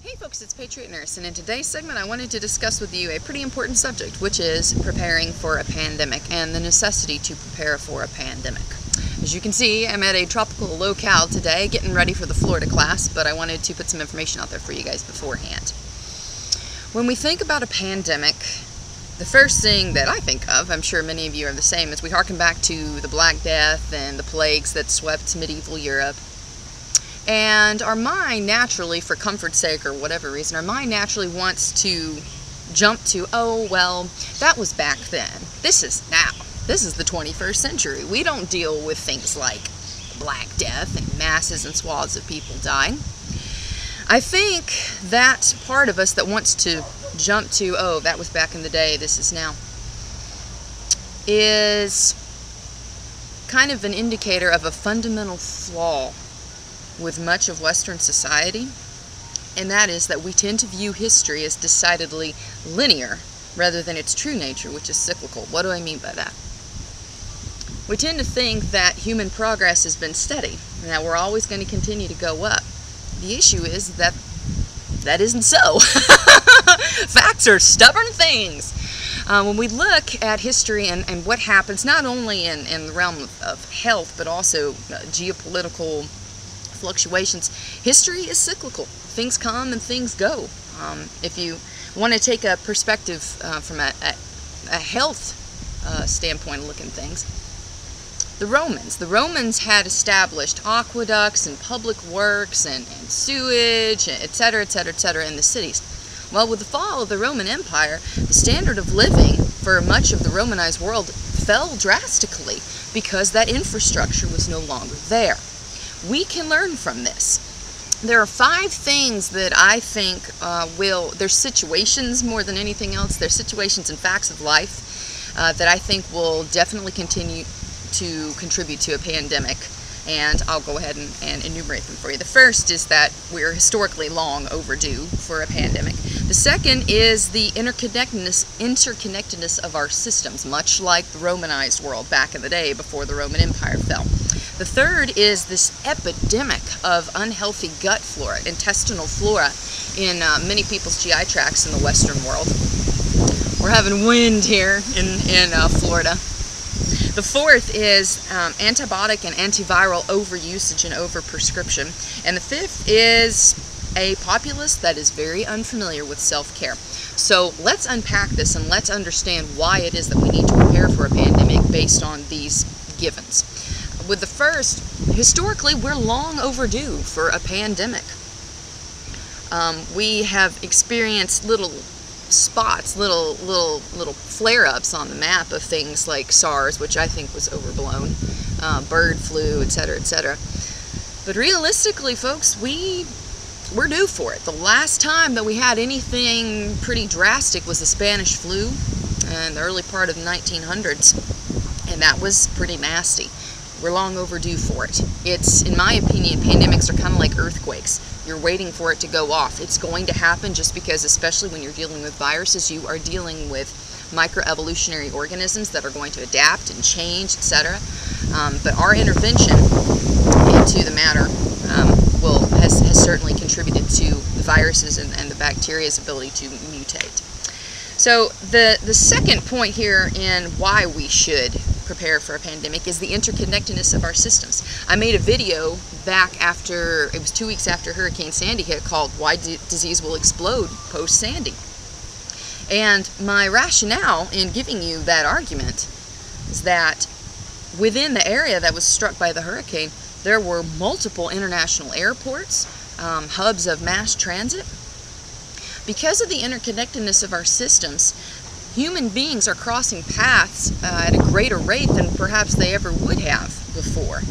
Hey folks, it's Patriot Nurse, and in today's segment I wanted to discuss with you a pretty important subject, which is preparing for a pandemic and the necessity to prepare for a pandemic. As you can see, I'm at a tropical locale today getting ready for the Florida class, but I wanted to put some information out there for you guys beforehand. When we think about a pandemic, the first thing that I think of, I'm sure many of you are the same, is we harken back to the Black Death and the plagues that swept medieval Europe. And our mind naturally, for comfort's sake or whatever reason, our mind naturally wants to jump to, oh, well, that was back then. This is now. This is the 21st century. We don't deal with things like Black Death and masses and swaths of people dying. I think that part of us that wants to jump to, oh, that was back in the day, this is now, is kind of an indicator of a fundamental flaw with much of Western society, and that is that we tend to view history as decidedly linear rather than its true nature, which is cyclical. What do I mean by that? We tend to think that human progress has been steady and that we're always going to continue to go up. The issue is that that isn't so. Facts are stubborn things. When we look at history and what happens not only in the realm of health but also geopolitical fluctuations, history is cyclical. Things come and things go. If you want to take a perspective from a health standpoint of looking at things, the Romans had established aqueducts and public works and sewage, etc., etc., etc. in the cities. Well, with the fall of the Roman Empire, the standard of living for much of the Romanized world fell drastically because that infrastructure was no longer there. We can learn from this. There are 5 things that I think they're situations more than anything else. They're situations and facts of life that I think will definitely continue to contribute to a pandemic, and I'll go ahead and enumerate them for you. The first is that we're historically long overdue for a pandemic. The second is the interconnectedness of our systems, much like the Romanized world back in the day before the Roman Empire fell. The third is this epidemic of unhealthy gut flora, intestinal flora, in many people's GI tracts in the Western world. We're having wind here in Florida. The fourth is antibiotic and antiviral overusage and overprescription. And the fifth is a populace that is very unfamiliar with self-care. So let's unpack this and let's understand why it is that we need to prepare for a pandemic based on these givens. With the first, historically, we're long overdue for a pandemic. We have experienced little spots, little flare-ups on the map of things like SARS, which I think was overblown, bird flu, etc., etc. But realistically, folks, we're due for it. The last time that we had anything pretty drastic was the Spanish flu in the early part of the 1900s, and that was pretty nasty. We're long overdue for it. It's, in my opinion, pandemics are kind of like earthquakes. You're waiting for it to go off. It's going to happen just because, especially when you're dealing with viruses, you are dealing with microevolutionary organisms that are going to adapt and change, etc. But our intervention into the matter has certainly contributed to the viruses and the bacteria's ability to mutate. So the second point here in why we should prepare for a pandemic is the interconnectedness of our systems. I made a video back after, it was 2 weeks after Hurricane Sandy hit, called Why Disease Will Explode Post-Sandy. And my rationale in giving you that argument is that within the area that was struck by the hurricane, there were multiple international airports, hubs of mass transit. Because of the interconnectedness of our systems, human beings are crossing paths at a greater rate than perhaps they ever would have before.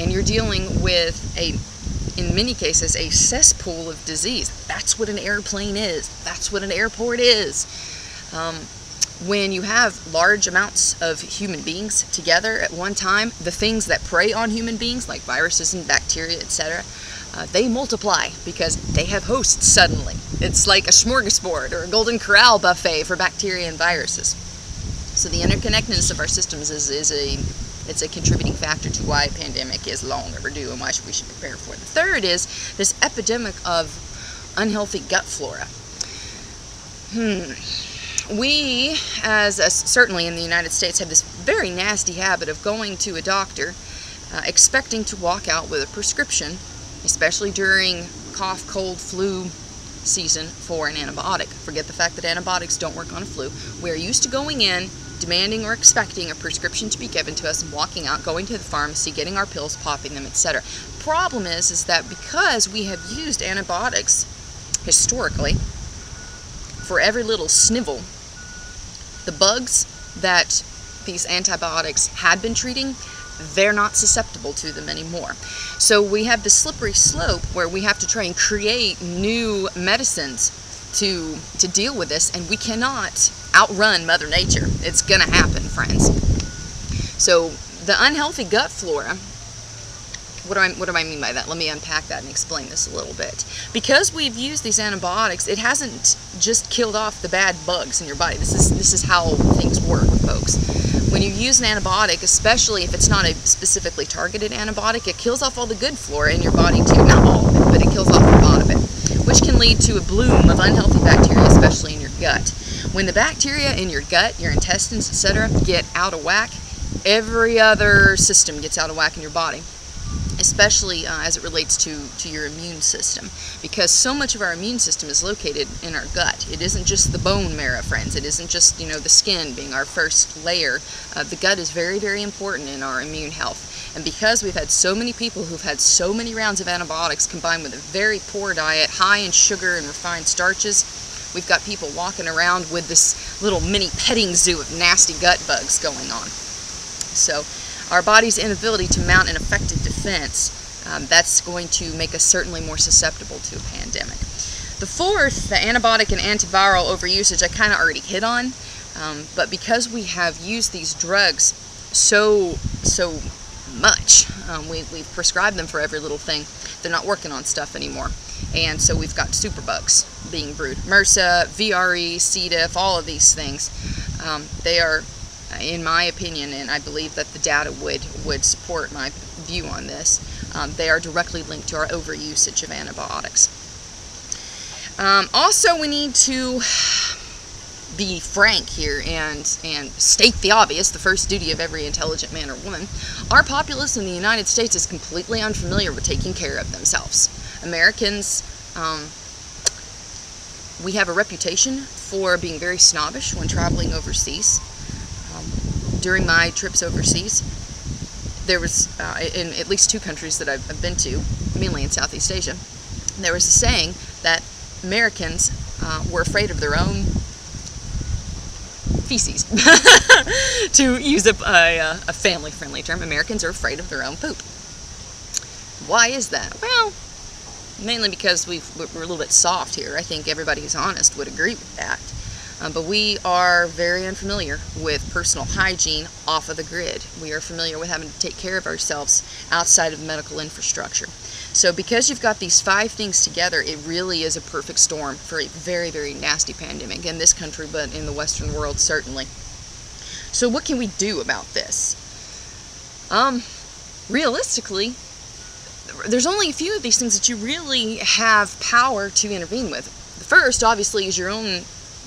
And you're dealing with, in many cases, a cesspool of disease. That's what an airplane is. That's what an airport is. When you have large amounts of human beings together at one time, the things that prey on human beings, like viruses and bacteria, etc., they multiply because they have hosts suddenly. It's like a smorgasbord or a Golden Corral buffet for bacteria and viruses. So the interconnectedness of our systems is a contributing factor to why a pandemic is long overdue and why we should prepare for it. The third is this epidemic of unhealthy gut flora. We, certainly in the United States, have this very nasty habit of going to a doctor expecting to walk out with a prescription, especially during cough, cold, flu season, for an antibiotic. Forget the fact that antibiotics don't work on a flu. We are used to going in, demanding or expecting a prescription to be given to us, and walking out, going to the pharmacy, getting our pills, popping them, etc. Problem is that because we have used antibiotics historically for every little snivel, the bugs that these antibiotics had been treating, they're not susceptible to them anymore. So we have the slippery slope where we have to try and create new medicines to deal with this, and we cannot outrun Mother Nature. It's gonna happen, friends. So the unhealthy gut flora, what do I mean by that? Let me unpack that and explain this a little bit. Because we've used these antibiotics, it hasn't just killed off the bad bugs in your body. This is how things work, folks. When you use an antibiotic, especially if it's not a specifically targeted antibiotic, it kills off all the good flora in your body too. Not all of it, but it kills off a lot of it, which can lead to a bloom of unhealthy bacteria, especially in your gut. When the bacteria in your gut, your intestines, etc., get out of whack, every other system gets out of whack in your body, especially as it relates to your immune system, because so much of our immune system is located in our gut. It isn't just the bone marrow, friends. It isn't just, the skin being our first layer. The gut is very, very important in our immune health. And because we've had so many people who've had so many rounds of antibiotics combined with a very poor diet, high in sugar and refined starches, we've got people walking around with this little mini petting zoo of nasty gut bugs going on. So our body's inability to mount an effective defense, that's going to make us certainly more susceptible to a pandemic. The fourth, the antibiotic and antiviral overusage, I kind of already hit on, but because we have used these drugs so much, we've prescribed them for every little thing, they're not working on stuff anymore. And so we've got superbugs being brewed. MRSA, VRE, C. diff, all of these things, they are, in my opinion, and I believe that the data would support my view on this, they are directly linked to our overusage of antibiotics. Also, we need to be frank here and state the obvious, the first duty of every intelligent man or woman. Our populace in the United States is completely unfamiliar with taking care of themselves. Americans, we have a reputation for being very snobbish when traveling overseas. During my trips overseas, there was, in at least 2 countries that I've been to, mainly in Southeast Asia, there was a saying that Americans were afraid of their own feces. To use a family-friendly term, Americans are afraid of their own poop. Why is that? Well, mainly because we're a little bit soft here. I think everybody who's honest would agree with that. But we are very unfamiliar with personal hygiene off of the grid. We are familiar with having to take care of ourselves outside of medical infrastructure. So because you've got these 5 things together, it really is a perfect storm for a very, very nasty pandemic in this country, but in the Western world certainly. So what can we do about this? Realistically, there's only a few of these things that you really have power to intervene with. The first, obviously, is your own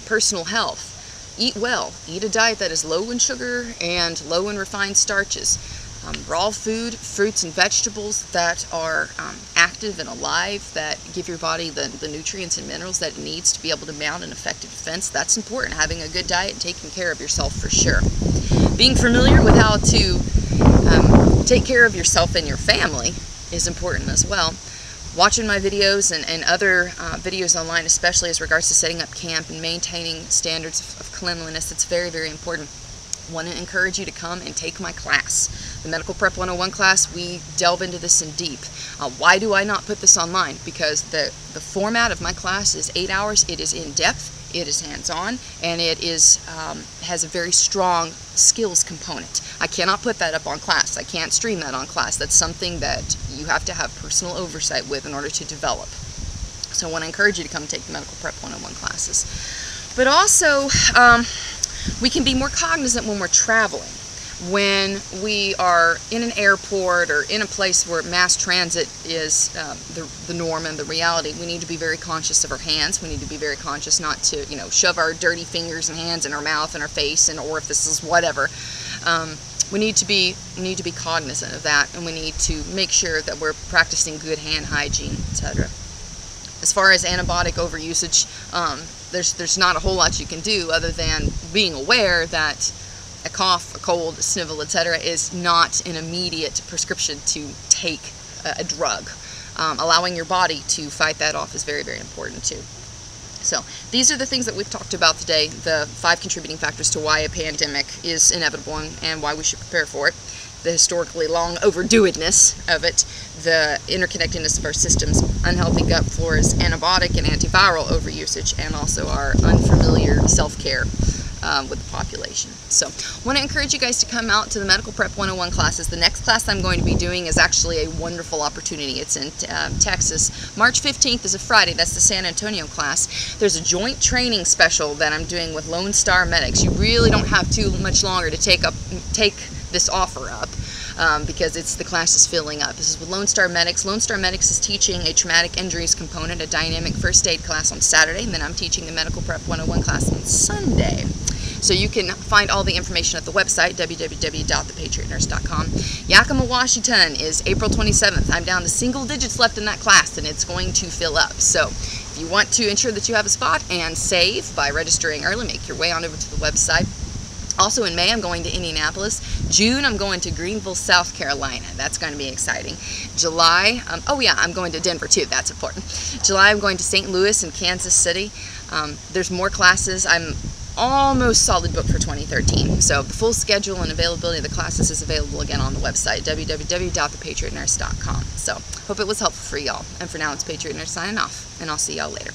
personal health. Eat well. Eat a diet that is low in sugar and low in refined starches. Raw food, fruits and vegetables that are active and alive, that give your body the nutrients and minerals that it needs to be able to mount an effective defense. That's important. Having a good diet and taking care of yourself for sure. Being familiar with how to take care of yourself and your family is important as well. Watching my videos and other videos online, especially as regards to setting up camp and maintaining standards of cleanliness, it's very, very important. I want to encourage you to come and take my class. The Medical Prep 101 class, we delve into this in deep. Why do I not put this online? Because the format of my class is 8 hours. It is in-depth, it is hands-on, and it is has a very strong skills component. I cannot put that up on class. I can't stream that on class. That's something that you have to have personal oversight with in order to develop. So I want to encourage you to come take the Medical Prep 101 classes. But also, we can be more cognizant when we're traveling. When we are in an airport or in a place where mass transit is the norm and the reality, we need to be very conscious of our hands. We need to be very conscious not to, shove our dirty fingers and hands in our mouth and our face and orifices, whatever. We need to be cognizant of that, and we need to make sure that we're practicing good hand hygiene, etc. As far as antibiotic overusage, there's not a whole lot you can do other than being aware that a cough, a cold, a snivel, etc. is not an immediate prescription to take a drug. Allowing your body to fight that off is very, very important too. So these are the things that we've talked about today, the 5 contributing factors to why a pandemic is inevitable and why we should prepare for it. The historically long overdoedness of it, the interconnectedness of our systems, unhealthy gut floras, antibiotic and antiviral overusage, and also our unfamiliar self-care with the population. So I want to encourage you guys to come out to the Medical Prep 101 classes. The next class I'm going to be doing is actually a wonderful opportunity. It's in Texas. March 15th is a Friday. That's the San Antonio class. There's a joint training special that I'm doing with Lone Star Medics. You really don't have too much longer to take this offer up. Because the class is filling up. This is with Lone Star Medics. Lone Star Medics is teaching a traumatic injuries component, a dynamic first aid class on Saturday, and then I'm teaching the Medical Prep 101 class on Sunday. So you can find all the information at the website, www.thepatriotnurse.com. Yakima, Washington is April 27th. I'm down to single digits left in that class, and it's going to fill up. So if you want to ensure that you have a spot and save by registering early, make your way on over to the website. Also in May, I'm going to Indianapolis. June, I'm going to Greenville, South Carolina. That's going to be exciting. July, I'm going to Denver too. That's important. July, I'm going to St. Louis and Kansas City. There's more classes. I'm almost solid booked for 2013. So the full schedule and availability of the classes is available again on the website, www.thepatriotnurse.com. So hope it was helpful for y'all. And for now, it's Patriot Nurse signing off, and I'll see y'all later.